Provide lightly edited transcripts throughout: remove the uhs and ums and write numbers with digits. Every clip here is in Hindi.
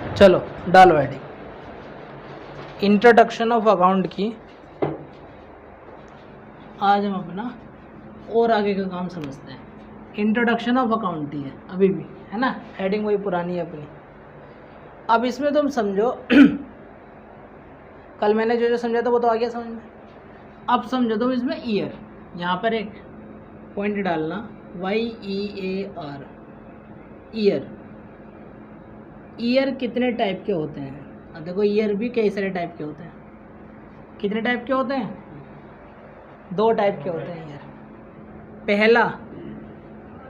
चलो डालो हेडिंग, इंट्रोडक्शन ऑफ अकाउंट की। आज हम अपना और आगे का काम समझते हैं। इंट्रोडक्शन ऑफ अकाउंट ही है अभी भी, है ना, हेडिंग वही पुरानी है अपनी। अब इसमें तुम समझो कल मैंने जो जो समझा था वो तो आ गया समझ में। अब समझो तुम इसमें ईयर, यहाँ पर एक पॉइंट डालना YEAR, ईयर। ईयर कितने टाइप के होते हैं? अब देखो ईयर भी कई सारे टाइप के होते हैं। कितने टाइप के होते हैं? 2 टाइप के होते हैं ईयर।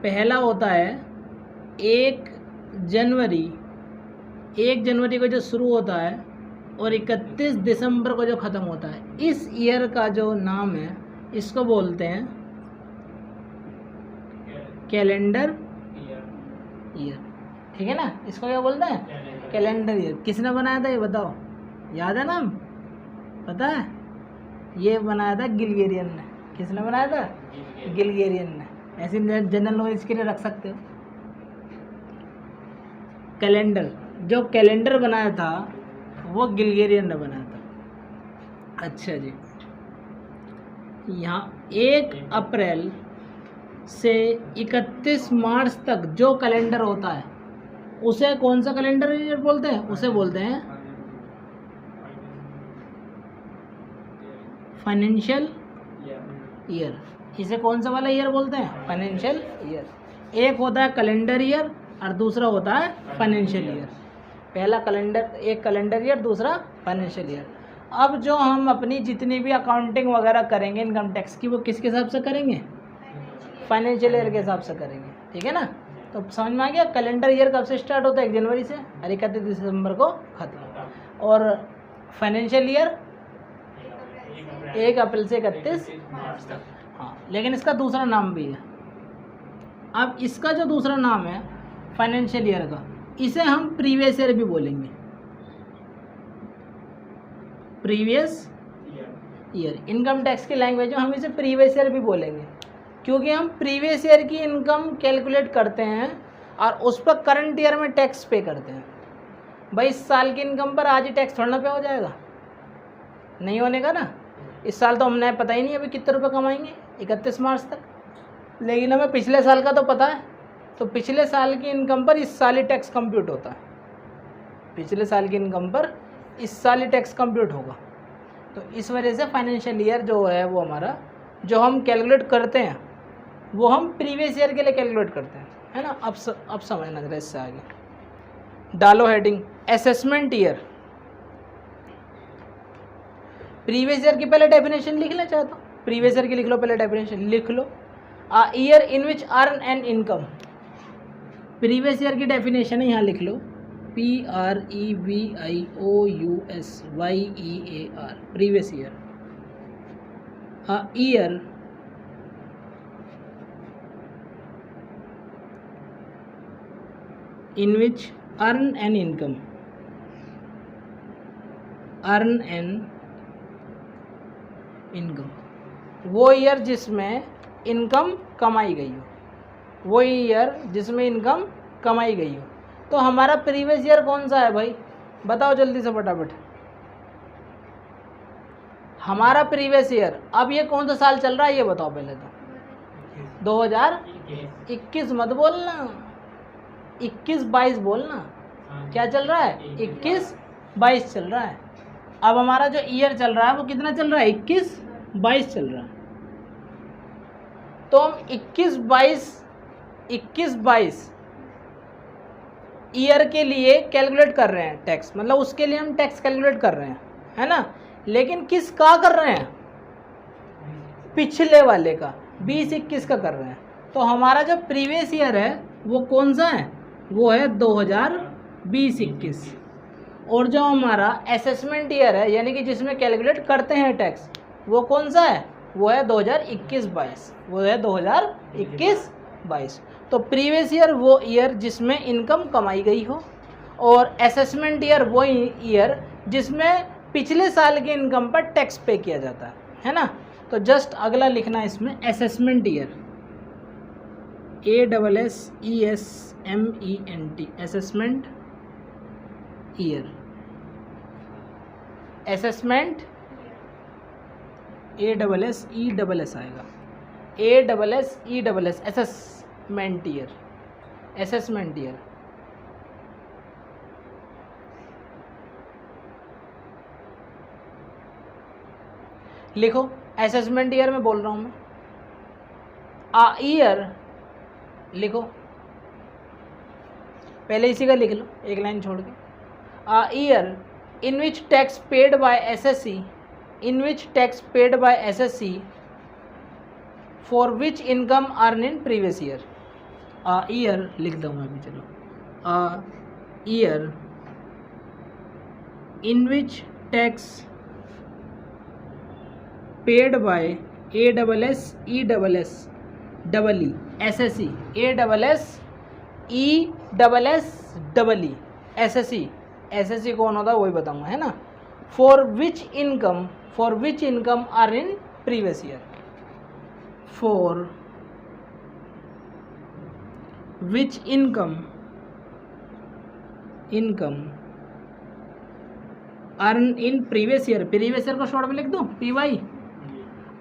पहला होता है 1 जनवरी को जो शुरू होता है और 31 दिसंबर को जो ख़त्म होता है। इस ईयर का जो नाम है इसको बोलते हैं कैलेंडर ईयर, ठीक है ना। इसको क्या बोलते हैं? Calendar year. किसने बनाया था ये बताओ, याद है नाम, पता है? ये बनाया था गिलगेरियन ने। किसने बनाया था? गिलगेरियन ने। ऐसे जनरल नॉलेज के लिए रख सकते हो। कैलेंडर, जो कैलेंडर बनाया था वो गिलगेरियन ने बनाया था। अच्छा जी, यहाँ 1 अप्रैल से 31 मार्च तक जो कैलेंडर होता है उसे कौन सा कैलेंडर ईयर बोलते हैं? उसे बोलते हैं फाइनेंशियल ईयर। इसे कौन सा वाला ईयर बोलते हैं? Financial year. एक होता है कैलेंडर ईयर और दूसरा होता है फाइनेंशियल ईयर। पहला एक कैलेंडर ईयर, दूसरा फाइनेंशियल ईयर। अब जो हम अपनी जितनी भी अकाउंटिंग वगैरह करेंगे इनकम टैक्स की, वो किसके हिसाब से करेंगे? फाइनेंशियल ईयर के हिसाब से करेंगे, ठीक है ना। तो समझ में आ गया। कैलेंडर ईयर कब से स्टार्ट होता है? 1 जनवरी से और 31 दिसंबर को खत्म। और फाइनेंशियल ईयर 1 अप्रैल से 31 मार्च तक। हाँ, लेकिन इसका दूसरा नाम भी है। अब इसका जो दूसरा नाम है फाइनेंशियल ईयर का, इसे हम प्रीवियस ईयर भी बोलेंगे। प्रीवियस ईयर इनकम टैक्स की लैंग्वेज में हम इसे प्रीवियस ईयर भी बोलेंगे, क्योंकि हम प्रीवियस ईयर की इनकम कैलकुलेट करते हैं और उस पर करंट ईयर में टैक्स पे करते हैं। भाई इस साल की इनकम पर आज ही टैक्स थोड़ा ना पे हो जाएगा, नहीं होने का ना। इस साल तो हमने पता ही नहीं अभी कितने रुपए कमाएंगे 31 मार्च तक, लेकिन हमें पिछले साल का तो पता है। तो पिछले साल की इनकम पर इस साल ही टैक्स कंप्यूट होता है। पिछले साल की इनकम पर इस साल ही टैक्स कंप्यूट होगा। तो इस वजह से फाइनेंशियल ईयर जो है वो हमारा, जो हम कैलकुलेट करते हैं वो हम प्रीवियस ईयर के लिए कैलकुलेट करते हैं, है ना। अब समझना जरा इससे आगे। डालो heading assessment year. Previous year की पहले डेफिनेशन लिख ले चाहे तो, प्रीवियस ईयर की लिख लो, पहले डेफिनेशन लिख लो। Year in which earn an income. Previous year की डेफिनेशन है, यहाँ लिख लो, PREVIOUSYEAR, previous year. Year in which earn an income, वो ईयर जिसमें इनकम कमाई गई हो, वो ईयर जिसमें इनकम कमाई गई हो। तो हमारा प्रीवियस ईयर कौन सा है भाई, बताओ जल्दी से फटाफट। हमारा प्रीवियस ईयर अब ये कौन सा साल चल रहा है ये बताओ पहले तो। 2021 मत बोलना, 21-22 बोलना। क्या चल रहा है? 21-22 चल रहा है। अब हमारा जो ईयर चल रहा है वो कितना चल रहा है? 21-22 चल रहा है। तो हम 21-22 ईयर के लिए कैलकुलेट कर रहे हैं टैक्स, मतलब उसके लिए हम टैक्स कैलकुलेट कर रहे हैं, है ना। लेकिन किस का कर रहे हैं? पिछले वाले का, 20-21 का कर रहे हैं। तो हमारा जो प्रीवियस ईयर है वो कौन सा है? वो है 2020-21। और जो हमारा असेसमेंट ईयर है, यानी कि जिसमें कैलकुलेट करते हैं टैक्स, वो कौन सा है? वो है 2021-22। वो है 2021-22। तो प्रीवियस ईयर वो ईयर जिसमें इनकम कमाई गई हो, और असेसमेंट ईयर वो ईयर जिसमें पिछले साल की इनकम पर टैक्स पे किया जाता है ना। तो जस्ट अगला लिखना है इसमें assessment year, ASSESMENT, assessment year, assessment ASSESS आएगा, ASSESS assessment year, assessment year. लिखो, असेसमेंट ईयर में बोल रहा हूं मैं। आ ईयर लिखो, पहले इसी का लिख लो एक लाइन छोड़ के। A year in which tax paid by assessee, in which tax paid by assessee for which income earn in previous year. A year लिख दूंगा अभी, चलो। A year in which tax paid by ASSESS SSE SSE कौन होता है वही बताऊंगा, है ना। For which income are in previous year, for which income earn in previous year, previous year को शॉर्ट में लिख दूं PY।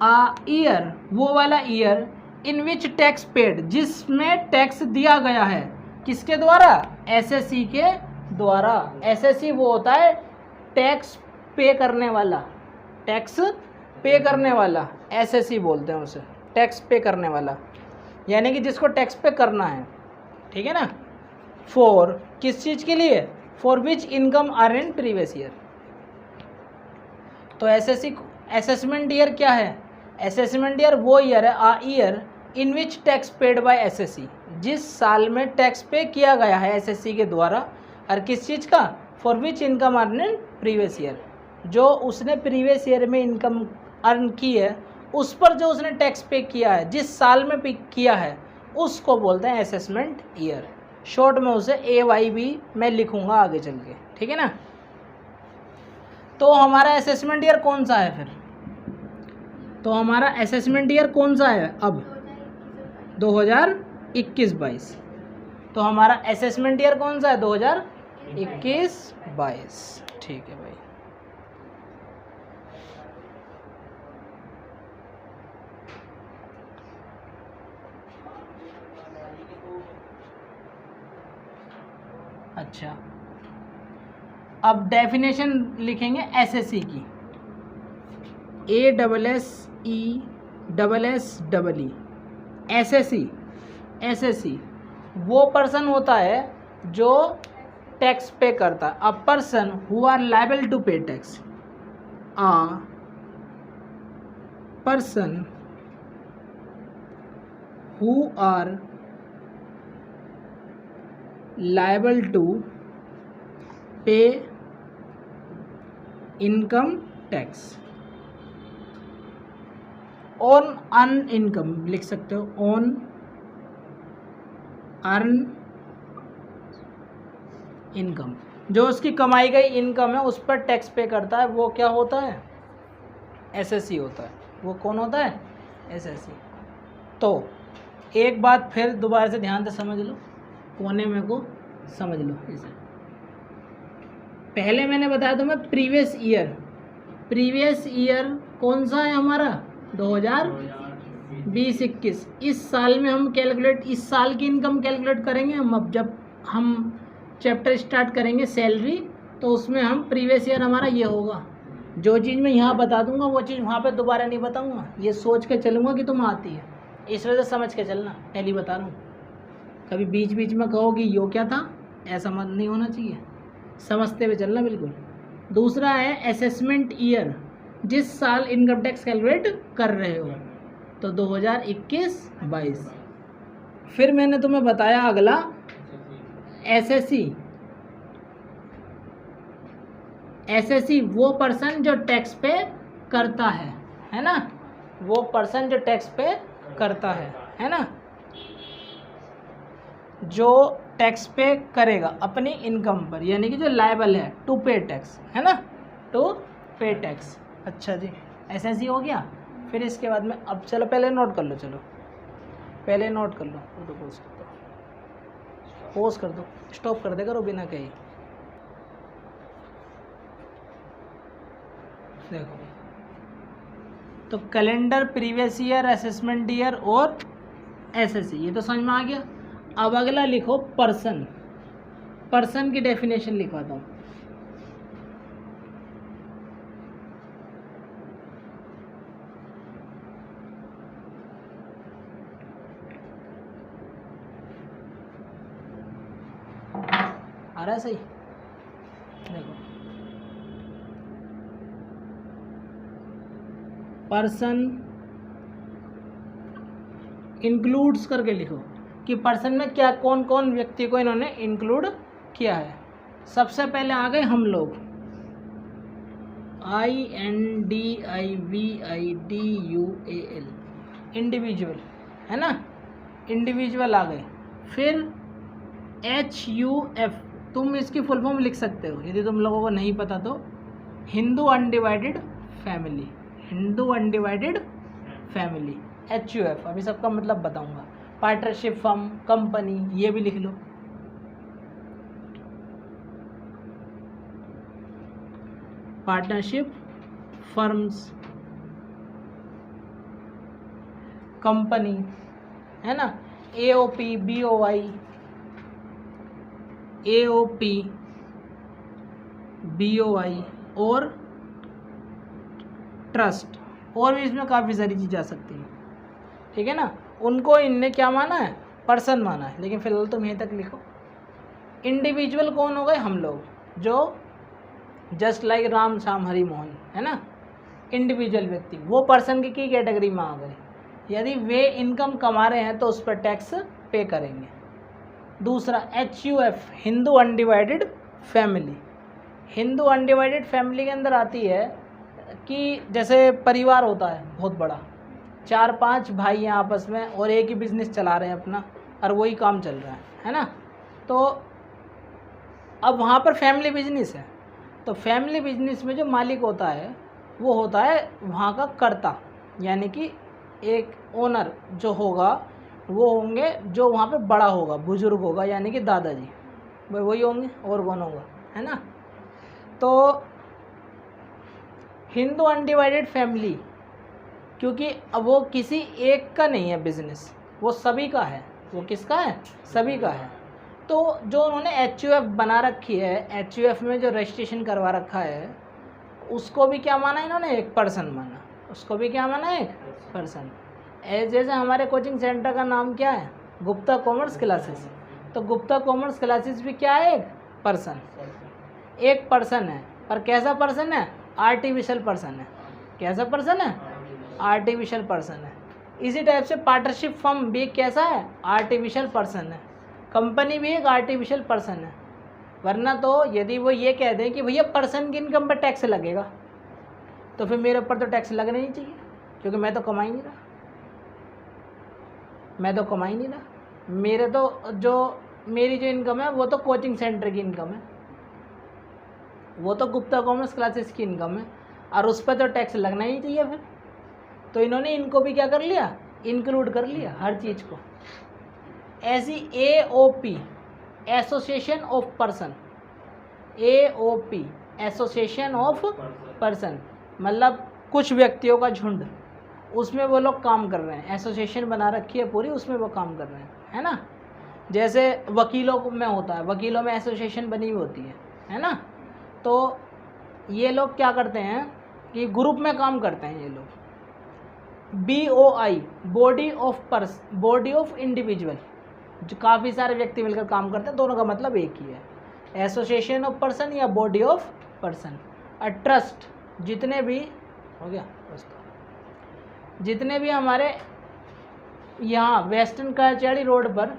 आ ईयर वो वाला year in which tax paid, जिसमें टैक्स दिया गया है, किसके द्वारा, एसएससी के द्वारा। एसएससी वो होता है टैक्स पे करने वाला, टैक्स पे करने वाला, एसएससी बोलते हैं उसे, टैक्स पे करने वाला, यानी कि जिसको टैक्स पे करना है, ठीक है ना। फॉर किस चीज़ के लिए, for which income are in previous year. तो एसएससी असेसमेंट ईयर क्या है, असेसमेंट ईयर वो ईयर है, a year in which tax paid by assessee, जिस साल में टैक्स पे किया गया है एसएससी के द्वारा, और किस चीज़ का, for which income earn in previous year, जो उसने प्रीवियस ईयर में इनकम अर्न की है उस पर जो उसने टैक्स पे किया है, जिस साल में पे किया है, उसको बोलते हैं असेसमेंट ईयर। शॉर्ट में उसे AYB मैं लिखूंगा आगे चल के, ठीक है ना। तो हमारा असेसमेंट ईयर कौन सा है फिर, तो हमारा असेसमेंट ईयर कौन सा है अब, 2021-22। तो हमारा असेसमेंट ईयर कौन सा है, 2021-22, ठीक है भाई। अच्छा, अब डेफिनेशन लिखेंगे एसएससी की, ASSESSEE एसएससी वो पर्सन होता है जो टैक्स पे करता है, a person who are liable to pay tax, a person who are liable to pay income tax on earn income, लिख सकते हो ऑन अर्न इनकम, जो उसकी कमाई गई इनकम है उस पर टैक्स पे करता है, वो क्या होता है, एसएससी होता है। वो कौन होता है, एसएससी। तो एक बात फिर दोबारा से ध्यान से समझ लो, कोने में को समझ लो इसे। पहले मैंने बताया था मैं प्रीवियस ईयर कौन सा है हमारा, 2020-21। इस साल में हम कैलकुलेट, इस साल की इनकम कैलकुलेट करेंगे हम। अब जब हम चैप्टर स्टार्ट करेंगे सैलरी, तो उसमें हम प्रीवियस ईयर हमारा ये होगा। जो चीज़ मैं यहाँ बता दूंगा वो चीज़ वहाँ पे दोबारा नहीं बताऊंगा, ये सोच के चलूँगा कि तुम आती है, इस वजह से समझ के चलना, पहले बता रहा हूँ। कभी बीच बीच में कहोगी यो क्या था, ऐसा मत नहीं होना चाहिए, समझते हुए चलना बिल्कुल। दूसरा है असेसमेंट ईयर, जिस साल इनकम टैक्स कैलकुलेट कर रहे हो, तो 2021-22। फिर मैंने तुम्हें बताया अगला एसएससी वो पर्सन जो टैक्स पे करता है ना, वो पर्सन जो टैक्स पे करता है ना, जो टैक्स पे करेगा अपनी इनकम पर, यानी कि जो लायबल है टू पे टैक्स, है ना, टू पे टैक्स। अच्छा जी, एसएससी हो गया। फिर इसके बाद में अब चलो पहले नोट कर लो, चलो पहले नोट कर लो, पोज कर दो, स्टॉप कर दे करो बिना कहीं। देखो तो calendar, previous year, assessment year और एसएससी, ये तो समझ में आ गया। अब अगला लिखो पर्सन। पर्सन की डेफिनेशन लिखवाता हूँ। आ रहा है सही? देखो पर्सन इंक्लूड्स करके लिखो कि पर्सन में क्या कौन कौन व्यक्ति को इन्होंने इंक्लूड किया है। सबसे पहले आ गए हम लोग, INDIVIDUAL, इंडिविजुअल, है ना, इंडिविजुअल आ गए। फिर HUF, तुम इसकी फुल फॉर्म लिख सकते हो यदि तुम लोगों को नहीं पता तो, Hindu undivided family, Hindu undivided family, HUF। अभी सबका मतलब बताऊंगा। पार्टनरशिप फर्म, कंपनी, ये भी लिख लो। पार्टनरशिप फर्म्स, कंपनी, है ना, AOP, BOI, AOP, BOI और ट्रस्ट, और भी इसमें काफ़ी सारी चीज़ आ सकती हैं, ठीक है ना। उनको इनने क्या माना है? पर्सन माना है, लेकिन फिलहाल तुम यहीं तक लिखो। इंडिविजुअल कौन हो गए? हम लोग, जो जस्ट लाइक राम श्याम हरि मोहन, है ना, इंडिविजुअल व्यक्ति, वो पर्सन की कैटेगरी में आ गए। यदि वे इनकम कमा रहे हैं तो उस पर टैक्स पे करेंगे। दूसरा HUF, Hindu undivided family. Hindu undivided family के अंदर आती है कि जैसे परिवार होता है बहुत बड़ा, 4-5 भाई हैं आपस में और एक ही बिजनेस चला रहे हैं अपना, और वही काम चल रहा है ना। तो अब वहाँ पर फैमिली बिजनेस है, तो फैमिली बिजनेस में जो मालिक होता है वो होता है वहाँ का कर्ता, यानी कि एक ओनर जो होगा वो होंगे जो वहाँ पे बड़ा होगा, बुजुर्ग होगा, यानी कि दादाजी, भाई वही होंगे, और कौन होगा, है ना। तो हिंदू अनडिवाइडेड फैमिली, क्योंकि अब वो किसी एक का नहीं है बिजनेस, वो सभी का है। वो किसका है? सभी का है। तो जो उन्होंने HUF बना रखी है, HUF में जो रजिस्ट्रेशन करवा रखा है, उसको भी क्या माना इन्होंने? एक पर्सन माना। उसको भी क्या माना? एक पर्सन। जैसे हमारे कोचिंग सेंटर का नाम क्या है? Gupta commerce classes. तो गुप्ता कॉमर्स क्लासेस भी क्या है? एक पर्सन, एक पर्सन है। पर कैसा पर्सन है? आर्टिफिशियल पर्सन है। कैसा पर्सन है? आर्टिफिशियल पर्सन है। इसी टाइप से पार्टनरशिप फर्म भी कैसा है? आर्टिफिशियल पर्सन है। कंपनी भी एक आर्टिफिशियल पर्सन है। वरना तो यदि वो ये कह दें कि भैया पर्सन की इनकम पर टैक्स लगेगा, तो फिर मेरे ऊपर तो टैक्स लगना ही चाहिए, क्योंकि मैं तो कमा ही नहीं रहा, मैं तो कमा ही नहीं रहा। मेरे तो मेरी जो इनकम है वो तो कोचिंग सेंटर की इनकम है, वो तो गुप्ता कॉमर्स क्लासेस की इनकम है, और उस पर तो टैक्स लगना ही चाहिए फिर। तो इन्होंने इनको भी क्या कर लिया? इंक्लूड कर लिया हर चीज़ को। ऐसी AOP, association of person, AOP, association of person, मतलब कुछ व्यक्तियों का झुंड, उसमें वो लोग काम कर रहे हैं। एसोसिएशन बना रखी है पूरी, उसमें वो काम कर रहे हैं, है ना। जैसे वकीलों में होता है, वकीलों में एसोसिएशन बनी हुई होती है ना। तो ये लोग क्या करते हैं कि ग्रुप में काम करते हैं ये लोग। BOI, बॉडी ऑफ इंडिविजुअल, जो काफ़ी सारे व्यक्ति मिलकर काम करते हैं, दोनों का मतलब एक ही है, एसोसिएशन ऑफ पर्सन या बॉडी ऑफ पर्सन। और ट्रस्ट, जितने भी हो गया दोस्तों, जितने भी हमारे यहाँ वेस्टर्न कचहरी रोड पर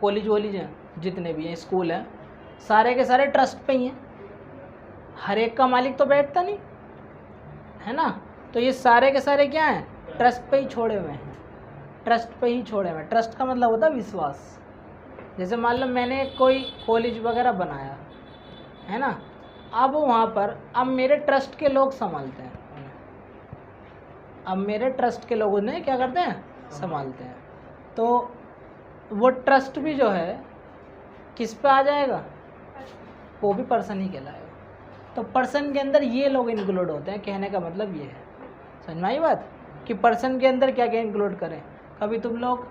कॉलेज वॉलेज हैं, जितने भी हैं, स्कूल हैं, सारे के सारे ट्रस्ट पे ही हैं। हर एक का मालिक तो बैठता नहीं है ना। तो ये सारे के सारे क्या हैं? ट्रस्ट पे ही छोड़े हुए हैं, ट्रस्ट पे ही छोड़े हुए हैं। ट्रस्ट का मतलब होता है विश्वास। जैसे मान लो मैंने कोई कॉलेज वगैरह बनाया है ना, अब वहाँ पर अब मेरे ट्रस्ट के लोग संभालते हैं, अब मेरे ट्रस्ट के लोग उन्हें क्या करते हैं? संभालते हैं। तो वो ट्रस्ट भी जो है किस पे आ जाएगा? वो भी पर्सन ही कहलाएगा। तो पर्सन के अंदर ये लोग इंक्लूड होते हैं। कहने का मतलब ये है, समझ में आई बात, कि पर्सन के अंदर क्या क्या इंक्लूड करें। कभी तुम लोग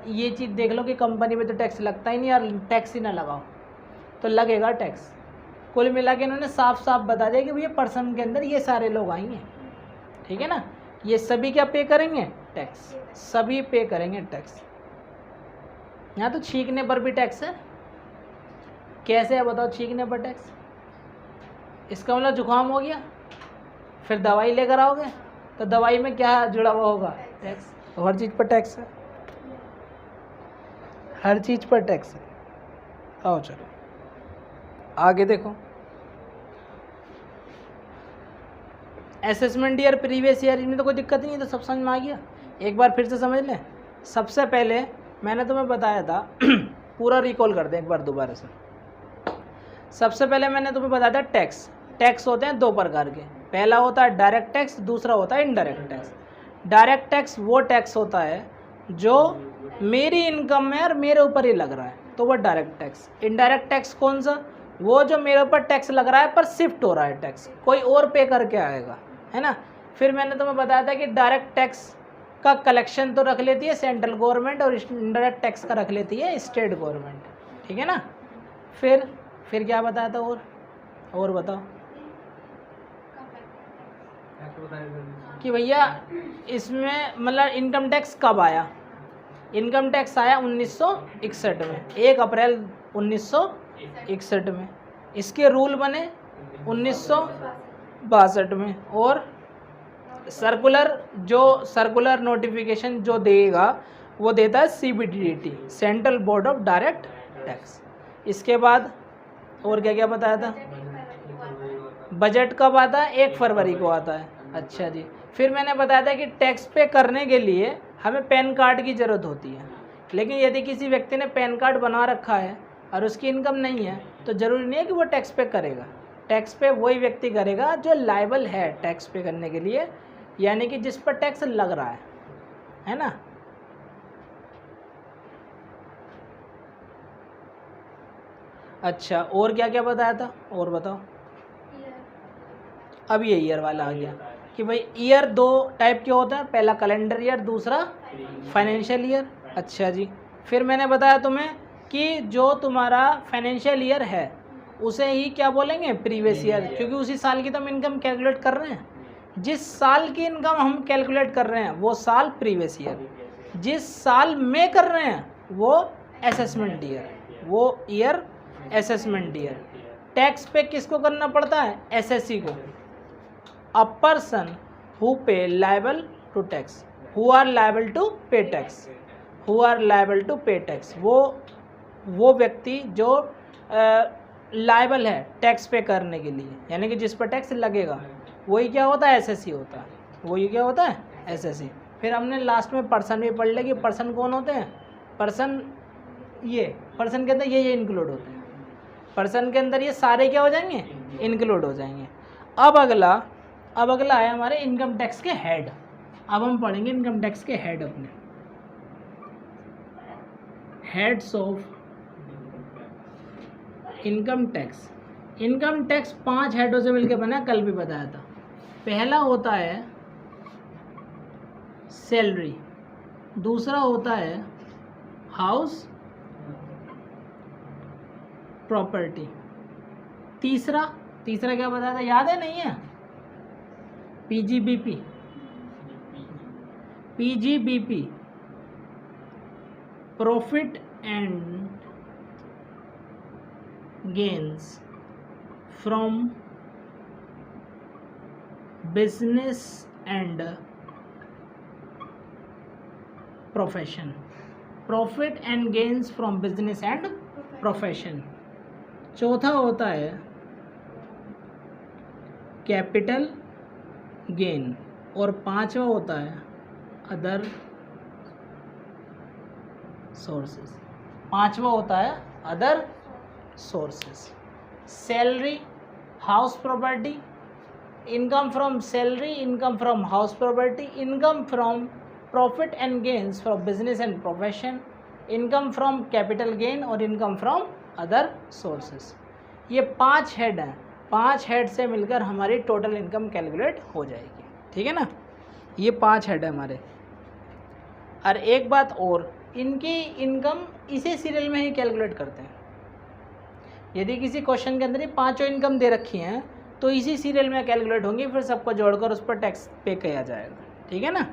ये चीज़ देख लो कि कंपनी में तो टैक्स लगता ही नहीं, यार टैक्स ही ना लगाओ, तो लगेगा टैक्स। कुल मिला के इन्होंने साफ साफ बता दिया कि भैया पर्सन के अंदर ये सारे लोग आएंगे, ठीक है ना। ये सभी क्या पे करेंगे, टैक्स, सभी पे करेंगे टैक्स। यहाँ तो छींकने पर भी टैक्स है। कैसे है बताओ छींकने पर टैक्स? इसका मतलब जुकाम हो गया, फिर दवाई लेकर आओगे तो दवाई में क्या जुड़ा हुआ होगा, टैक्स। तो हर चीज़ पर टैक्स है, हर चीज़ पर टैक्स है। आओ चलो आगे देखो। असेसमेंट ईयर, प्रीवियस ईयर, इनमें तो कोई दिक्कत नहीं है, तो सब समझ में आ गया। एक बार फिर से समझ लें। सबसे पहले मैंने तुम्हें बताया था पूरा रिकॉल कर दें एक बार दोबारा से। सबसे पहले मैंने तुम्हें बताया था टैक्स। टैक्स होते हैं दो प्रकार के, पहला होता है डायरेक्ट टैक्स, दूसरा होता है इनडायरेक्ट टैक्स। डायरेक्ट टैक्स वो टैक्स होता है जो मेरी इनकम में और मेरे ऊपर ही लग रहा है, तो वो डायरेक्ट टैक्स। इनडायरेक्ट टैक्स कौन सा? वो जो मेरे ऊपर टैक्स लग रहा है पर शिफ्ट हो रहा है टैक्स, कोई और पे करके आएगा, है ना। फिर मैंने तुम्हें बताया था कि डायरेक्ट टैक्स का कलेक्शन तो रख लेती है सेंट्रल गवर्नमेंट और इनडायरेक्ट टैक्स का रख लेती है स्टेट गवर्नमेंट, ठीक है ना। फिर क्या बताया था और बताओ कि भैया इसमें मतलब इनकम टैक्स कब आया। इनकम टैक्स आया 1961 में, 1 अप्रैल 1961 में। इसके रूल बने 1962 में, और सर्कुलर नोटिफिकेशन जो देगा वो देता है CBDT, central board of direct tax. इसके बाद और क्या क्या बताया था? बजट कब आता है? 1 फरवरी को आता है। अच्छा जी। फिर मैंने बताया था कि टैक्स पे करने के लिए हमें पैन कार्ड की ज़रूरत होती है, लेकिन यदि किसी व्यक्ति ने पैन कार्ड बना रखा है और उसकी इनकम नहीं है तो ज़रूरी नहीं है कि वो टैक्स पे करेगा। टैक्स पे वही व्यक्ति करेगा जो लायबल है टैक्स पे करने के लिए, यानी कि जिस पर टैक्स लग रहा है ना। अच्छा, और क्या क्या बताया था और बताओ। अब ये ईयर वाला आ गया कि भाई ईयर 2 टाइप के होता है, पहला कैलेंडर ईयर, दूसरा फाइनेंशियल ईयर। अच्छा जी। फिर मैंने बताया तुम्हें कि जो तुम्हारा फाइनेंशियल ईयर है उसे ही क्या बोलेंगे, प्रीवियस ईयर, क्योंकि उसी साल की तो हम इनकम कैलकुलेट कर रहे हैं। जिस साल की इनकम हम कैलकुलेट कर रहे हैं वो साल प्रीवियस ईयर, जिस साल में कर रहे हैं वो असेसमेंट ईयर, वो year assessment year. Tax pay किसको करना पड़ता है? एसएससी को। A person who pay liable to tax, who are liable to pay tax, who are liable to pay tax, वो व्यक्ति जो लायबल है टैक्स पे करने के लिए, यानी कि जिस पर टैक्स लगेगा, वही क्या होता है? एसएससी होता है। वही क्या होता है? एसएससी। फिर हमने लास्ट में पर्सन भी पढ़ लिया कि पर्सन कौन होते हैं। पर्सन के अंदर ये इंक्लूड होते हैं। पर्सन के अंदर ये सारे क्या हो जाएंगे? इंक्लूड हो जाएंगे। अब अगला है हमारे इनकम टैक्स के हेड। अब हम पढ़ेंगे इनकम टैक्स के हेड, अपने heads of income tax. Income tax 5 हेडों से मिलकर बना, कल भी बताया था। पहला होता है सैलरी, दूसरा होता है हाउस प्रॉपर्टी, तीसरा क्या बताया था, याद है नहीं है? PGBP, profit and gains from business and profession, profit and gains from business and profession. चौथा होता है कैपिटल गेन, और 5वां होता है अदर सोर्सेस। 5वां होता है other sources. Salary, house property, income from salary, income from house property, income from profit and gains from business and profession, income from capital gain और इनकम फ्रॉम अदर सोर्सेस। ये 5 हेड हैं। 5 हेड से मिलकर हमारी टोटल इनकम कैलकुलेट हो जाएगी। ठीक है ना, ये 5 हेड है हमारे। और एक बात और, इनकी इनकम इसी सीरियल में ही कैलकुलेट करते हैं। यदि किसी क्वेश्चन के अंदर ही 5 इनकम दे रखी हैं तो इसी सीरियल में कैलकुलेट होंगी, फिर सबको जोड़कर उस पर टैक्स पे किया जाएगा। ठीक है ना।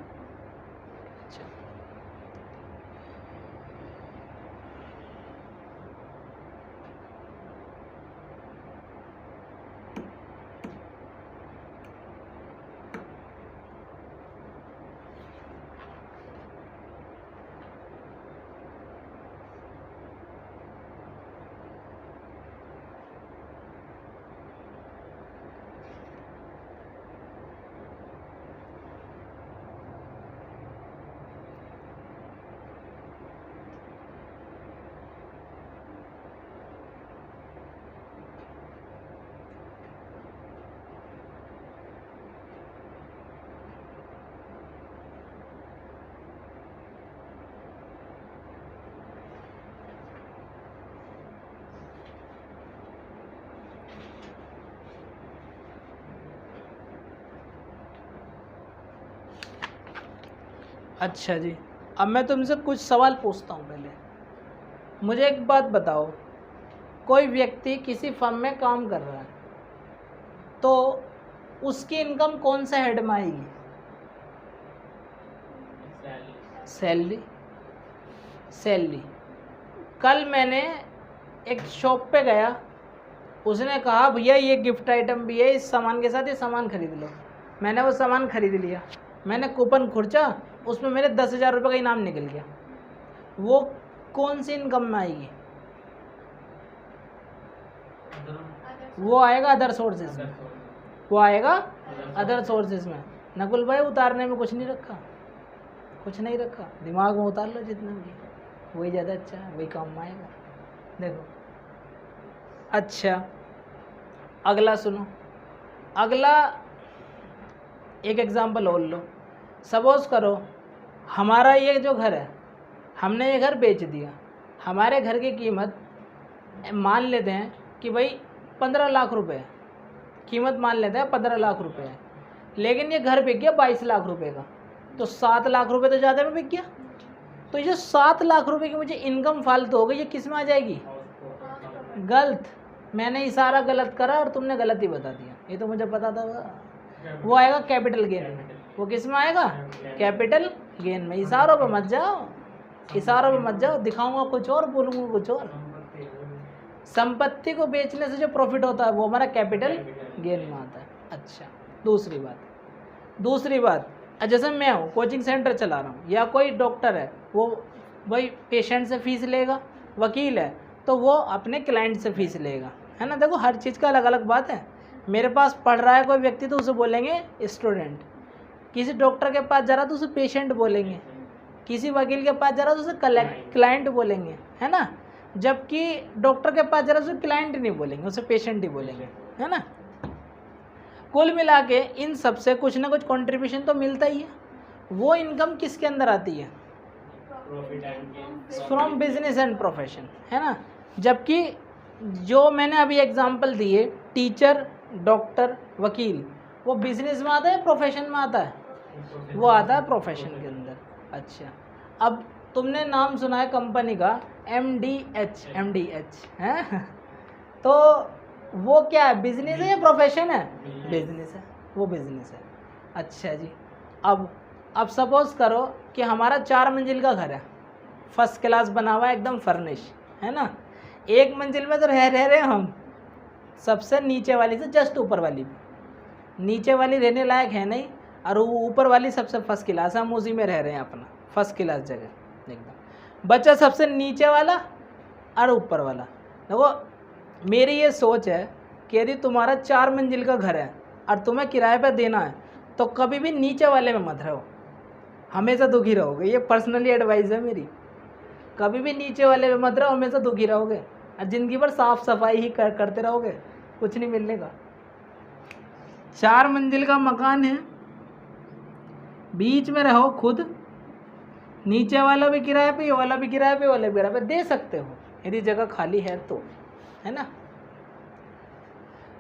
अच्छा जी, अब मैं तुमसे कुछ सवाल पूछता हूँ। पहले मुझे एक बात बताओ, कोई व्यक्ति किसी फर्म में काम कर रहा है तो उसकी इनकम कौन सा हेड में आएगी? सैलरी। सैलरी। कल मैंने एक शॉप पे गया, उसने कहा भैया ये गिफ्ट आइटम भी है, इस सामान के साथ ये सामान खरीद लो। मैंने वो सामान खरीद लिया, मैंने कूपन खुर्चा, उसमें मेरे 10,000 रुपये का इनाम निकल गया। वो कौन सी इनकम में आएगी? वो आएगा अदर सोर्सेज में। वो आएगा अदर सोर्सेज में। नकुल भाई उतारने में कुछ नहीं रखा, कुछ नहीं रखा, दिमाग में उतार लो जितना भी, वही ज़्यादा अच्छा है, वही काम में आएगा। देखो अच्छा, अगला सुनो। अगला एक एग्जांपल और लो। सपोज करो हमारा ये जो घर है, हमने ये घर बेच दिया। हमारे घर की कीमत मान लेते हैं कि भाई 15 लाख रुपए है, कीमत मान लेते हैं 15 लाख रुपए है, लेकिन ये घर बिक गया 22 लाख रुपए का, तो 7 लाख रुपए तो ज़्यादा में बिक गया। तो ये 7 लाख रुपए की मुझे इनकम फालतू हो गई, ये किस में आ जाएगी? गलत। मैंने इशारा गलत करा और तुमने गलत ही बता दिया, ये तो मुझे पता था। वो आएगा कैपिटल गेन में। वो किस में आएगा? कैपिटल गेन में। इशारों पे मत जाओ, इशारों पे मत जाओ, दिखाऊंगा कुछ और बोलूँगा कुछ और। संपत्ति को बेचने से जो प्रॉफिट होता है वो हमारा कैपिटल गेन में आता है। अच्छा, दूसरी बात, जैसे मैं हूँ कोचिंग सेंटर चला रहा हूँ, या कोई डॉक्टर है वो भाई पेशेंट से फीस लेगा, वकील है तो वो अपने क्लाइंट से फीस लेगा, है ना। देखो हर चीज़ का अलग अलग बात है। मेरे पास पढ़ रहा है कोई व्यक्ति तो उसे बोलेंगे स्टूडेंट, किसी डॉक्टर के पास जा रहा तो उसे पेशेंट बोलेंगे, किसी वकील के पास जा रहा तो उसे क्लाइंट बोलेंगे, है ना। जबकि डॉक्टर के पास जा रहा तो उसे क्लाइंट नहीं बोलेंगे, उसे पेशेंट ही बोलेंगे, है ना। कुल मिला के इन सब से कुछ ना कुछ कंट्रीब्यूशन तो मिलता ही है। वो इनकम किसके अंदर आती है? फ्रॉम बिजनेस एंड प्रोफेशन, है ना। जबकि जो मैंने अभी एग्जांपल दिए, टीचर, डॉक्टर, वकील, वो बिजनेस में आता है, प्रोफेशन में आता है? वो आता है प्रोफेशन के अंदर। अच्छा, अब तुमने नाम सुना है कंपनी का MDH है तो वो क्या है? बिजनेस है या प्रोफेशन है? बिजनेस है, वो बिजनेस है। अच्छा जी, अब सपोज करो कि हमारा 4 मंजिल का घर है, फर्स्ट क्लास बना हुआ है, एकदम फर्निश, है ना। एक मंजिल में तो रह रहे हम, सबसे नीचे वाली से जस्ट ऊपर वाली भी, नीचे वाली रहने लायक है नहीं, और ऊपर वाली सबसे फर्स्ट क्लास है, हम उसी में रह रहे हैं अपना, फर्स्ट क्लास जगह एकदम। बच्चा सबसे नीचे वाला और ऊपर वाला। देखो मेरी ये सोच है कि यदि तुम्हारा 4 मंजिल का घर है और तुम्हें किराए पर देना है तो कभी भी नीचे वाले में मत रहो, हमेशा दुखी रहोगे। ये पर्सनली एडवाइस है मेरी, कभी भी नीचे वाले में मत रहो, हमेशा दुखी रहोगे और ज़िंदगी भर साफ सफाई ही करते रहोगे, कुछ नहीं मिलने का। 4 मंजिल का मकान है, बीच में रहो खुद, नीचे वाला भी किराए पे, ये वाला भी किराए पे, वाला भी किराए पे, दे सकते हो यदि जगह खाली है तो, है ना।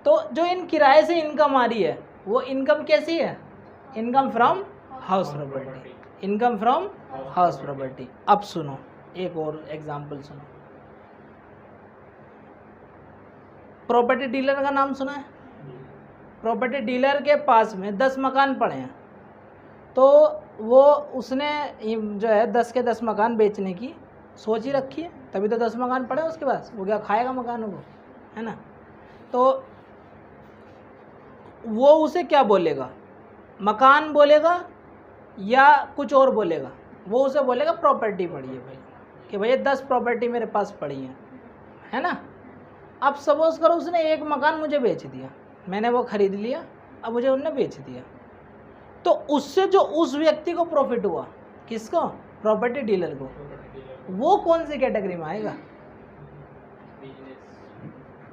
तो जो इन किराए से इनकम आ रही है वो इनकम कैसी है? Income from house property, income from house property. अब सुनो एक और एग्जांपल सुनो। प्रॉपर्टी डीलर का नाम सुना है? प्रॉपर्टी डीलर के पास में 10 मकान पड़े हैं, तो वो उसने जो है 10 के 10 मकान बेचने की सोच ही रखी है, तभी तो 10 मकान पड़े उसके पास। वो क्या खाएगा मकानों को, है ना? तो वो उसे क्या बोलेगा, मकान बोलेगा या कुछ और बोलेगा? वो उसे बोलेगा प्रॉपर्टी पड़ी है भाई, कि भैया 10 प्रॉपर्टी मेरे पास पड़ी है ना? अब सपोज करो उसने एक मकान मुझे बेच दिया, मैंने वो खरीद लिया, अब मुझे उनने बेच दिया, तो उससे जो उस व्यक्ति को प्रॉफिट हुआ, किसको? प्रॉपर्टी डीलर को। वो कौन सी कैटेगरी में आएगा?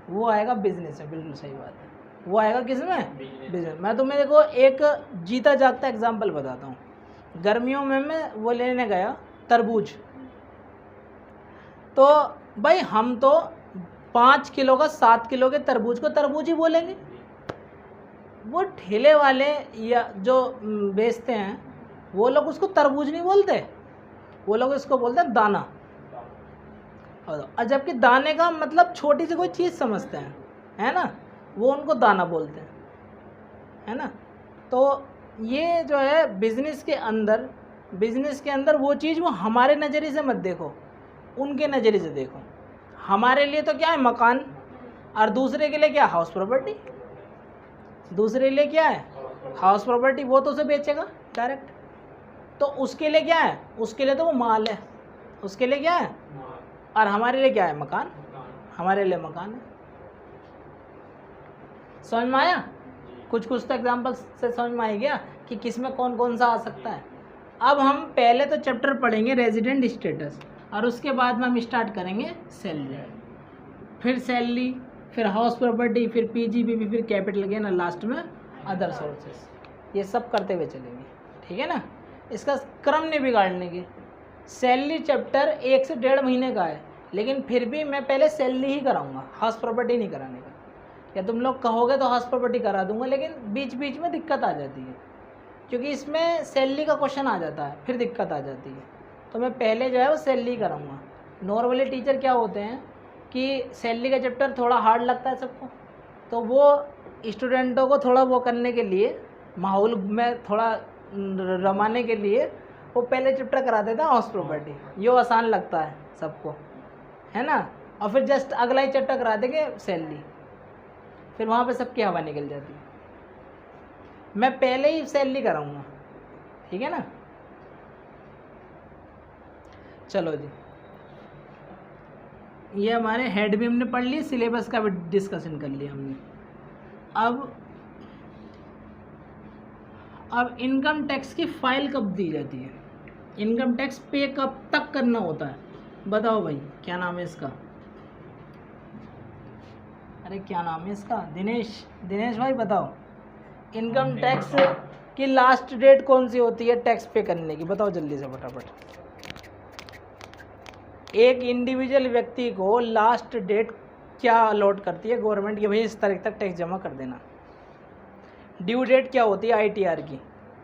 वो आएगा बिजनेस में। बिल्कुल सही बात है, वो आएगा किस में? बिजनेस। मैं तुम्हें देखो एक जीता जागता एग्जांपल बताता हूँ। गर्मियों में मैं वो लेने गया तरबूज, तो भाई हम तो 5 किलो का 7 किलो के तरबूज को तरबूज ही बोलेंगे। वो ठेले वाले या जो बेचते हैं वो लोग उसको तरबूज नहीं बोलते, वो लोग इसको बोलते हैं दाना। और जबकि दाने का मतलब छोटी सी कोई चीज़ समझते हैं, है ना? वो उनको दाना बोलते हैं, है ना? तो ये जो है बिजनेस के अंदर वो चीज़ वो हमारे नज़रिए से मत देखो, उनके नज़रिए से देखो। हमारे लिए तो क्या है? मकान। और दूसरे के लिए क्या? House property. दूसरे के लिए क्या है? House property. वो तो उसे बेचेगा डायरेक्ट, तो उसके लिए क्या है? उसके लिए तो वो माल है, उसके लिए क्या है? और हमारे लिए क्या है? मकान। हमारे लिए मकान है। समझ में आया? कुछ तो एग्जाम्पल से समझ में आ गया कि किस में कौन कौन सा आ सकता है। अब हम पहले तो चैप्टर पढ़ेंगे रेजिडेंट स्टेटस, और उसके बाद में हम स्टार्ट करेंगे सैलरी, फिर सैलरी, फिर हाउस प्रॉपर्टी, फिर पीजीबीवी, फिर कैपिटल गेन, और लास्ट में अदर सोर्सेस। ये सब करते हुए चलेंगे, ठीक है ना? इसका क्रम नहीं बिगाड़ने की। सैलरी चैप्टर 1 से 1.5 महीने का है, लेकिन फिर भी मैं पहले सैलरी ही कराऊंगा, हाउस प्रॉपर्टी नहीं कराने का। या तुम लोग कहोगे तो हाउस प्रॉपर्टी करा दूंगा, लेकिन बीच बीच में दिक्कत आ जाती है, क्योंकि इसमें सैलरी का क्वेश्चन आ जाता है, फिर दिक्कत आ जाती है। तो मैं पहले जो है वो सैलरी कराऊंगा। नॉर्मली टीचर क्या होते हैं कि सैलरी का चैप्टर थोड़ा हार्ड लगता है सबको, तो वो स्टूडेंटों को थोड़ा वो करने के लिए, माहौल में थोड़ा रमाने के लिए वो पहले चैप्टर करा देता है हाउस प्रॉपर्टी, ये आसान लगता है सबको, है ना? और फिर जस्ट अगला ही चैप्टर करा देंगे सैलरी, फिर वहाँ पे सबकी हवा निकल जाती है। मैं पहले ही सैलरी कराऊंगा, ठीक है ना? चलो जी, ये हमारे हेड भी हमने पढ़ लिया, सिलेबस का भी डिस्कशन कर लिया हमने। अब इनकम टैक्स की फाइल कब दी जाती है? इनकम टैक्स पे कब तक करना होता है? बताओ भाई, क्या नाम है इसका? अरे क्या नाम है इसका? दिनेश भाई बताओ, इनकम टैक्स की लास्ट डेट कौन सी होती है टैक्स पे करने की? बताओ जल्दी से फटाफट। एक इंडिविजुअल व्यक्ति को लास्ट डेट क्या अलॉट करती है गवर्नमेंट की? भाई इस तारीख तक टैक्स जमा कर देना। ड्यू डेट क्या होती है आईटीआर की,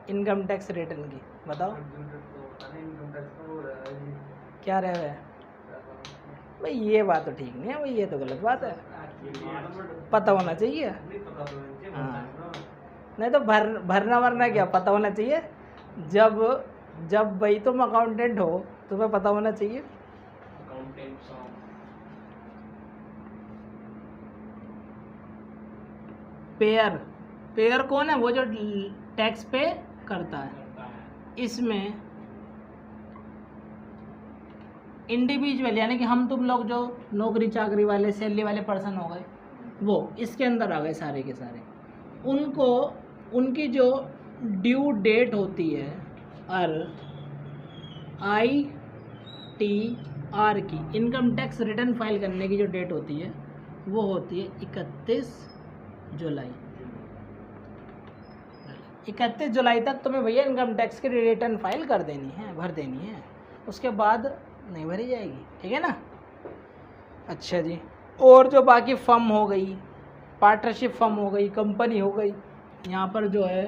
इनकम टैक्स रिटर्न की? बताओ क्या रह है भाई? ये बात तो ठीक नहीं है भाई, ये तो गलत बात है, पता होना चाहिए। हाँ, नहीं तो भरना वरना क्या, पता होना चाहिए। जब भाई तुम अकाउंटेंट हो तुम्हें पता होना चाहिए। पेयर कौन है? वो जो टैक्स पे करता है। इसमें इंडिविजुअल यानी कि हम तुम लोग जो नौकरी चाकरी वाले सैलरी वाले पर्सन हो गए, वो इसके अंदर आ गए सारे के सारे। उनको उनकी जो ड्यू डेट होती है ITR की, इनकम टैक्स रिटर्न फाइल करने की जो डेट होती है वो होती है 31 जुलाई। 31 जुलाई तक तुम्हें भैया इनकम टैक्स की रिटर्न फाइल कर देनी है, भर देनी है, उसके बाद नहीं भरी जाएगी, ठीक है ना? अच्छा जी, और जो बाकी फर्म हो गई, पार्टनरशिप फर्म हो गई, कंपनी हो गई, यहाँ पर जो है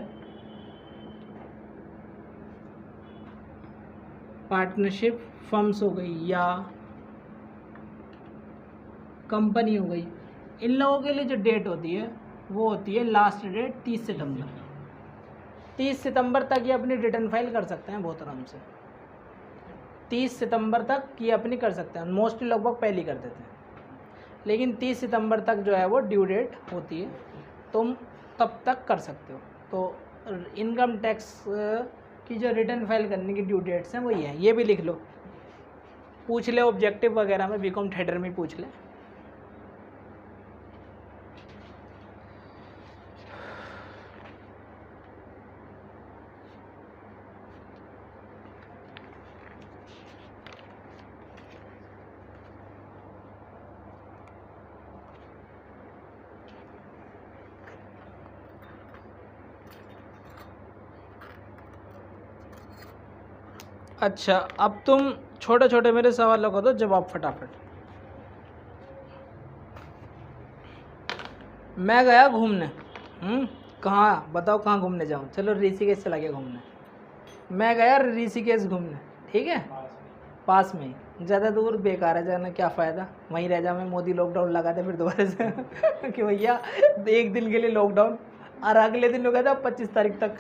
पार्टनरशिप फर्म्स हो गई या कंपनी हो गई। इन लोगों के लिए जो डेट होती है वो होती है लास्ट डेट 30 सितंबर। 30 सितंबर तक ये अपनी रिटर्न फाइल कर सकते हैं बहुत आराम से। 30 सितंबर तक ये अपनी कर सकते हैं, मोस्टली लगभग पहले कर देते हैं, लेकिन 30 सितंबर तक जो है वो ड्यू डेट होती है, तुम तब तक कर सकते हो। तो इनकम टैक्स की जो रिटर्न फाइल करने की ड्यू डेट्स हैं वही हैं, ये भी लिख लो, पूछ ले ऑब्जेक्टिव वगैरह में, बीकॉम थेडर में पूछ ले। अच्छा, अब तुम छोटे छोटे मेरे सवालों को दो जवाब फटाफट। मैं गया घूमने, कहाँ बताओ, कहाँ घूमने जाऊँ? चलो ऋषिकेश चला गया घूमने। मैं गया ऋषिकेश घूमने, ठीक है, पास में ही, ज़्यादा दूर बेकार है जाना, क्या फ़ायदा, वहीं रह जा। मैं मोदी लॉकडाउन लगा दे फिर दोबारा से कि भैया 1 दिन के लिए लॉकडाउन, और अगले दिन हो गया था 25 तारीख तक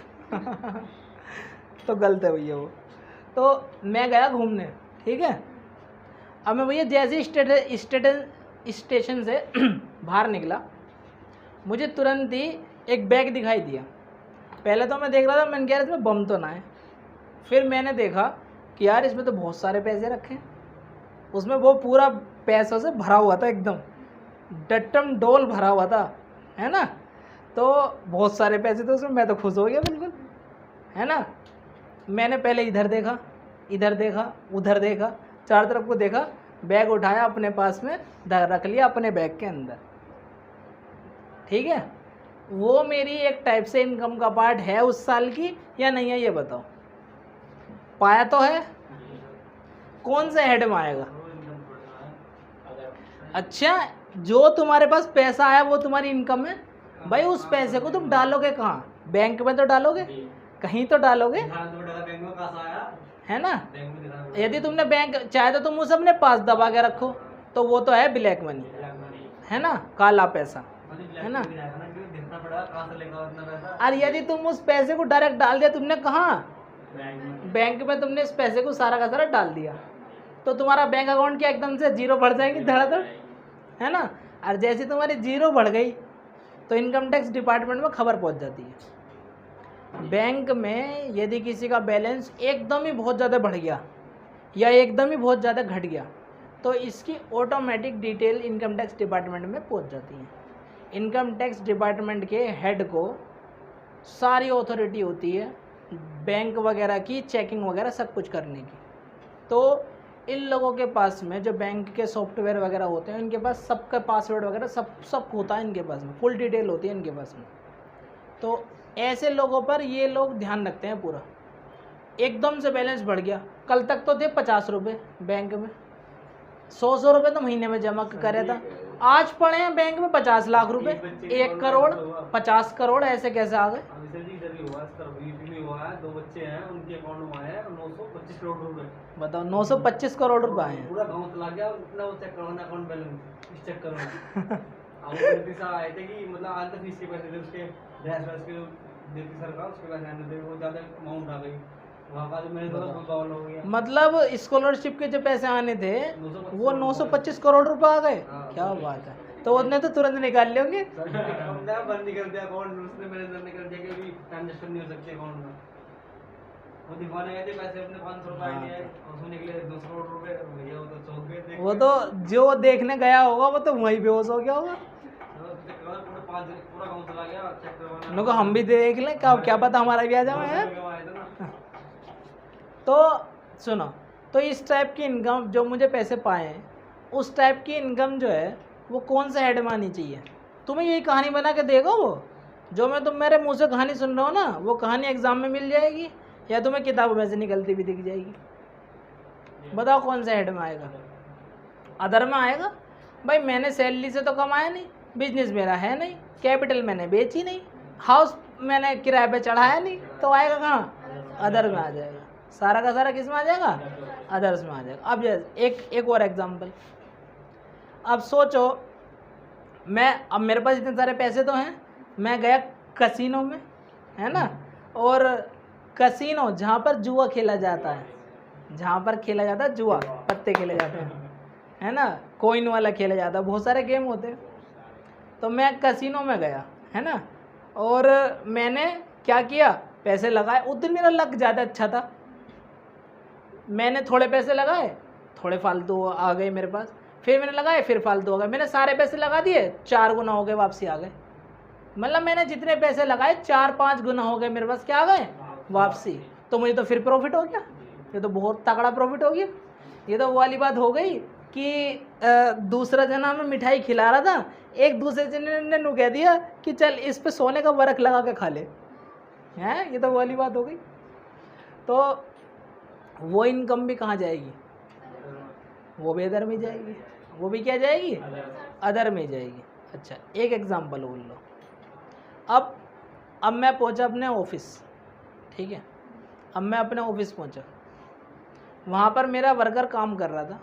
तो गलत है भैया वो। तो मैं गया घूमने, ठीक है। अब मैं भैया जैसे स्टेशन से बाहर निकला, मुझे तुरंत ही एक बैग दिखाई दिया। पहले तो मैं देख रहा था, मैंने कहा इसमें बम तो ना है। फिर मैंने देखा कि यार इसमें तो बहुत सारे पैसे रखे हैं। उसमें वो पूरा पैसों से भरा हुआ था, एकदम डट्टम डोल भरा हुआ था, है ना। तो बहुत सारे पैसे थे उसमें, मैं तो खुश हो गया बिल्कुल, है ना। मैंने पहले इधर देखा, इधर देखा, उधर देखा, चार तरफ को देखा, बैग उठाया, अपने पास में रख लिया, अपने बैग के अंदर, ठीक है। वो मेरी एक टाइप से इनकम का पार्ट है उस साल की या नहीं है, ये बताओ। पाया तो है, कौन से हेड में आएगा? अच्छा, जो तुम्हारे पास पैसा आया वो तुम्हारी इनकम है भाई। उस पैसे को तुम डालोगे कहाँ? बैंक में तो डालोगे, कहीं तो डालोगे, है ना। यदि तुमने बैंक चाहे तो तुम उसे अपने पास दबा के रखो, तो वो तो है ब्लैक मनी, है ना, काला पैसा, है ना। और यदि तुम उस पैसे को डायरेक्ट डाल दिया तुमने, कहाँ? बैंक में तुमने इस पैसे को सारा का सारा डाल दिया, तो तुम्हारा बैंक अकाउंट क्या एकदम से जीरो बढ़ जाएगी धड़ाधड़, है ना। और जैसे तुम्हारी जीरो बढ़ गई तो इनकम टैक्स डिपार्टमेंट में खबर पहुंच जाती है। बैंक में यदि किसी का बैलेंस एकदम ही बहुत ज़्यादा बढ़ गया या एकदम ही बहुत ज़्यादा घट गया, तो इसकी automatic detail income tax department में पहुंच जाती है। इनकम टैक्स डिपार्टमेंट के हेड को सारी अथॉरिटी होती है बैंक वगैरह की चेकिंग वगैरह सब कुछ करने की। तो इन लोगों के पास में जो बैंक के सॉफ्टवेयर वगैरह होते हैं, इनके पास सबका पासवर्ड वगैरह सब होता है, इनके पास में फुल डिटेल होती है इनके पास में। तो ऐसे लोगों पर ये लोग ध्यान रखते हैं पूरा। एकदम से बैलेंस बढ़ गया, कल तक तो थे 50 रुपये बैंक में, 100 रुपये तो महीने में जमा करे था, आज पड़े हैं बैंक में 50 लाख रुपए, 1 करोड़ 50 करोड़, ऐसे कैसे आ गए? 2 बच्चे हैं, उनके अकाउंट में आया 925 करोड़ रुपए। बताओ, 925 करोड़ रुपए आए हैं। पूरा गांव चला गया, इतना वो चेक करवाना अकाउंट बैलेंस इस चेक करवाना। अब वो आए थे कि मतलब आज तक फीस के पैसे थे उसके, ड्रेस के देती सरकार, उसके पैसे आने थे, वो ज़्यादा अमाउंट आ गई वहाँ का, जो मेरे तो बवाल हो गया। मतलब स्कॉलरशिप के जो पैसे आने थे वो 925 करोड़ रुपए आ गए। क्या बात है, तो उसने तो तुरंत निकाल लियोगे। बंद निकल दिया अकाउंट, उसने मैनेजर ने कर दिया कि अभी ट्रांजैक्शन नहीं हो सकती अकाउंट में। वो दिखाने गए थे पैसे अपने 500 रुपए लिए, उसमें निकले 200 करोड़ रुपए, भैया वो तो चौंक गए थे। वो तो जो देखने गया होगा वो तो वहीं बेहोश हो गया होगा। पूरा गांव चला गया चेक करवाना। उनको हम भी देख लें, क्या पता हमारा भी आ जाए। तो सुनो, तो इस टाइप की इनकम जो मुझे पैसे पाए हैं, उस टाइप की इनकम जो है वो कौन सा हेड में आनी चाहिए? तुम्हें यही कहानी बना के देगा वो, जो मैं तुम मेरे मुंह से कहानी सुन रहा हो ना, वो कहानी एग्जाम में मिल जाएगी या तुम्हें किताबों में से निकलती भी दिख जाएगी? बताओ कौन सा हेड में आएगा? अदर में आएगा। भाई मैंने सैलरी से तो कमाया नहीं, बिजनेस मेरा है नहीं, कैपिटल मैंने बेची नहीं, हाउस मैंने किराए पे चढ़ाया नहीं, तो आएगा कहाँ? अदर में आ जाएगा। सारा का सारा किस में आ जाएगा? अदर्स में आ जाएगा। अब एक और एग्जांपल, अब सोचो अब मेरे पास इतने सारे पैसे तो हैं, मैं गया कसिनो में, है ना, और कसिनो जहाँ पर जुआ खेला जाता है, जहाँ पर खेला जाता है जुआ, पत्ते खेले जाते हैं, है ना, कॉइन वाला खेला जाता है, बहुत सारे गेम होते हैं। तो मैं कसिनो में गया, है ना, और मैंने क्या किया, पैसे लगाए। उस दिन मेरा लक ज़्यादा अच्छा था, मैंने थोड़े पैसे लगाए, थोड़े फालतू आ गए मेरे पास, फिर मैंने लगाए, फिर फालतू आ गए, मैंने सारे पैसे लगा दिए, 4 गुना हो गए, वापसी आ गए। मतलब मैंने जितने पैसे लगाए 4-5 गुना हो गए मेरे पास, क्या आ गए? वापसी। तो मुझे तो फिर प्रॉफिट हो गया, ये तो बहुत तगड़ा प्रॉफिट हो गया। ये तो वो वाली बात हो गई कि दूसरा जना में मिठाई खिला रहा था, एक दूसरे जने ने नु कह दिया कि चल इस पे सोने का वर्क लगा के खा ले, हैं, ये तो वो वाली बात हो गई। तो वो इनकम भी कहाँ जाएगी? वो भी अदर में जाएगी। वो भी क्या जाएगी? अदर में जाएगी। अच्छा, एक एग्जांपल बोल लो। अब मैं पहुंचा अपने ऑफिस, ठीक है, अब मैं अपने ऑफिस पहुंचा, वहाँ पर मेरा वर्कर काम कर रहा था।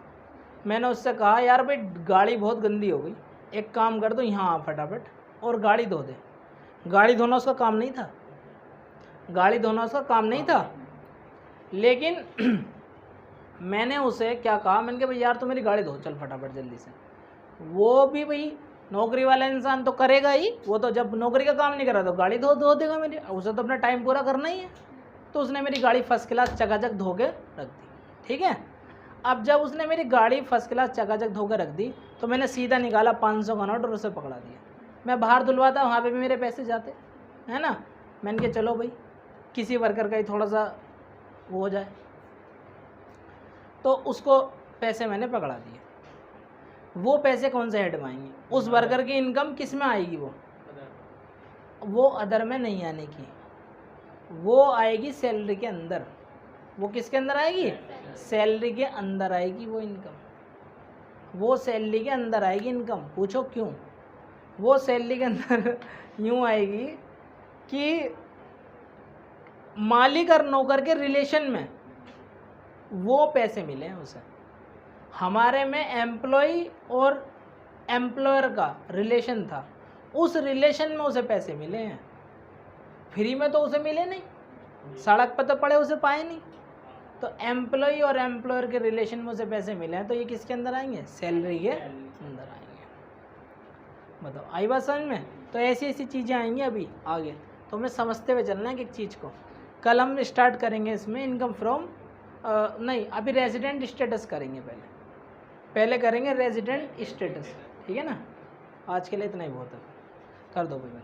मैंने उससे कहा यार भाई गाड़ी बहुत गंदी हो गई, एक काम कर दो, यहाँ आ फटाफट और गाड़ी धो दे। गाड़ी धोना उसका काम नहीं था, गाड़ी धोना उसका काम नहीं था, लेकिन मैंने उसे क्या कहा, मैंने कहा भाई यार तो मेरी गाड़ी धो चल फटाफट जल्दी से। वो भी भाई नौकरी वाला इंसान तो करेगा ही, वो तो जब नौकरी का काम नहीं कर रहा तो गाड़ी धो देगा मेरी, उसे तो अपना टाइम पूरा करना ही है। तो उसने मेरी गाड़ी फर्स्ट क्लास चकाचक धो के रख दी, ठीक है। अब जब उसने मेरी गाड़ी फर्स्ट क्लास चकाचक धो के रख दी, तो मैंने सीधा निकाला 500 का नोट और उसे पकड़ा दिया। मैं बाहर धुलवाता, वहाँ पे भी मेरे पैसे जाते, है ना। मैंने कहा चलो भाई किसी वर्कर का ही थोड़ा सा वो हो जाए, तो उसको पैसे मैंने पकड़ा दिए। वो पैसे कौन से हेड में आएंगे? उस वर्कर की इनकम किस में आएगी? वो अदर में नहीं आने की, वो आएगी सैलरी के अंदर। वो किसके अंदर आएगी? सैलरी के अंदर आएगी वो इनकम, वो सैलरी के अंदर आएगी इनकम। पूछो क्यों? वो सैलरी के अंदर यूँ आएगी कि मालिक और नौकर के रिलेशन में वो पैसे मिले हैं उसे। हमारे में एम्प्लॉय और एम्प्लॉयर का रिलेशन था, उस रिलेशन में उसे पैसे मिले हैं। फ्री में तो उसे मिले नहीं, सड़क पर तो पड़े उसे पाए नहीं। तो एम्प्लॉय और एम्प्लॉयर के रिलेशन में उसे पैसे मिले हैं, तो ये किसके अंदर आएंगे? सैलरी के अंदर आएंगे। बताओ आई बात समझ में? तो ऐसी ऐसी चीज़ें आएंगी अभी आगे, तो हमें समझते हुए चलना है कि एक चीज़ को। कल हम स्टार्ट करेंगे इसमें इनकम फ्रॉम नहीं, अभी रेजिडेंट स्टेटस करेंगे, पहले करेंगे रेजिडेंट स्टेटस, ठीक है ना। आज के लिए इतना ही बहुत है, कर दो भाई।